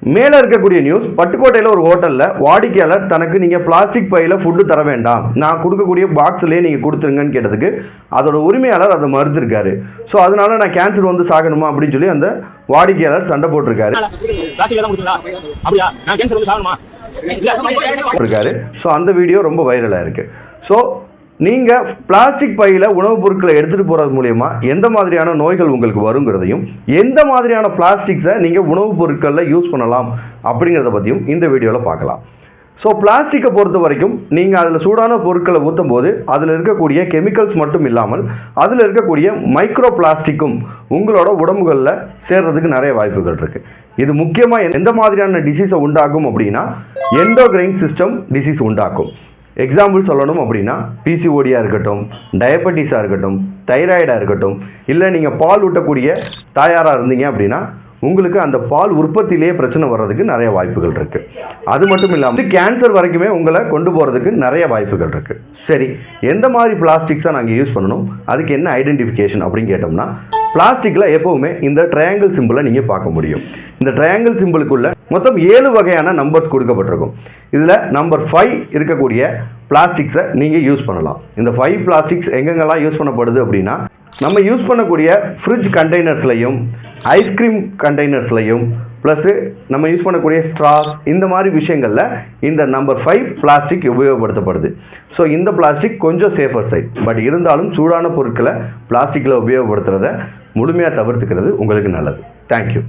மேலே இருக்கக்கூடிய நியூஸ், பட்டுக்கோட்டையில் ஒரு ஹோட்டலில் வாடிக்கையாளர் தனக்கு நீங்கள் பிளாஸ்டிக் பையில் ஃபுட்டு தர வேண்டாம், நான் கொடுக்கக்கூடிய பாக்ஸ்லேயே நீங்கள் கொடுத்துருங்கன்னு கேட்டதுக்கு அதோட உரிமையாளர் அதை மறுத்திருக்காரு. ஸோ அதனால நான் கேன்சர் வந்து சாகணுமா அப்படின்னு சொல்லி அந்த வாடிக்கையாளர் சண்டை போட்டிருக்காரு. ஸோ அந்த வீடியோ ரொம்ப வைரலாக இருக்குது. ஸோ நீங்கள் பிளாஸ்டிக் பையில் உணவுப் பொருட்களை எடுத்துகிட்டு போகிறது மூலயமா எந்த மாதிரியான நோய்கள் உங்களுக்கு வருங்கிறதையும், எந்த மாதிரியான பிளாஸ்டிக்ஸை நீங்கள் உணவுப் பொருட்களில் யூஸ் பண்ணலாம் அப்படிங்கிறத பற்றியும் இந்த வீடியோவில் பார்க்கலாம். ஸோ பிளாஸ்டிக்கை பொறுத்த வரைக்கும் நீங்கள் அதில் சூடான பொருட்களை ஊற்றும் போது அதில் இருக்கக்கூடிய கெமிக்கல்ஸ் மட்டும் இல்லாமல் அதில் இருக்கக்கூடிய மைக்ரோ பிளாஸ்டிக்கும் உங்களோட உடம்புகளில் சேர்றதுக்கு நிறைய வாய்ப்புகள் இருக்குது. இது முக்கியமாக எந்த மாதிரியான டிசீஸை உண்டாக்கும் அப்படின்னா எண்டோக்ரைன் சிஸ்டம் டிசீஸ் உண்டாக்கும். எக்ஸாம்பிள் சொல்லணும் அப்படின்னா பிசிஓடியாக இருக்கட்டும், டயபெட்டிஸாக இருக்கட்டும், தைராய்டாக இருக்கட்டும், இல்லை நீங்கள் பால் ஊட்டக்கூடிய தாயாராக இருந்தீங்க அப்படின்னா உங்களுக்கு அந்த பால் உற்பத்தியிலேயே பிரச்சனை வர்றதுக்கு நிறைய வாய்ப்புகள் இருக்குது. அது மட்டும் இல்லாமல் கேன்சர் வரைக்குமே உங்களை கொண்டு போகிறதுக்கு நிறைய வாய்ப்புகள் இருக்குது. சரி, எந்த மாதிரி பிளாஸ்டிக்ஸாக நாங்கள் யூஸ் பண்ணணும், அதுக்கு என்ன ஐடென்டிஃபிகேஷன் அப்படின்னு கேட்டோம்னா, பிளாஸ்டிக்கில் எப்போவுமே இந்த ட்ரையாங்கிள் சிம்பிளை நீங்கள் பார்க்க முடியும். இந்த ட்ரையாங்கிள் சிம்பிளுக்குள்ள மொத்தம் 7 வகையான நம்பர்ஸ் கொடுக்கப்பட்டிருக்கும். இதில் நம்பர் 5 இருக்கக்கூடிய பிளாஸ்டிக்ஸை நீங்கள் யூஸ் பண்ணலாம். இந்த 5 பிளாஸ்டிக்ஸ் எங்கெங்கெல்லாம் யூஸ் பண்ணப்படுது அப்படின்னா, நம்ம யூஸ் பண்ணக்கூடிய ஃப்ரிட்ஜ் கண்டெய்னர்ஸ்லையும், ஐஸ்கிரீம் கண்டெய்னர்ஸ்லையும், ப்ளஸ்ஸு நம்ம யூஸ் பண்ணக்கூடிய ஸ்ட்ராஸ், இந்த மாதிரி விஷயங்களில் இந்த நம்பர் 5 பிளாஸ்டிக் உபயோகப்படுத்தப்படுது. ஸோ இந்த பிளாஸ்டிக் கொஞ்சம் சேஃபர் சைட். பட் இருந்தாலும் சூடான பொருட்களை பிளாஸ்டிக்கில் உபயோகப்படுத்துகிறத முழுமையாக தவிர்த்துக்கிறது உங்களுக்கு நல்லது. தேங்க்யூ.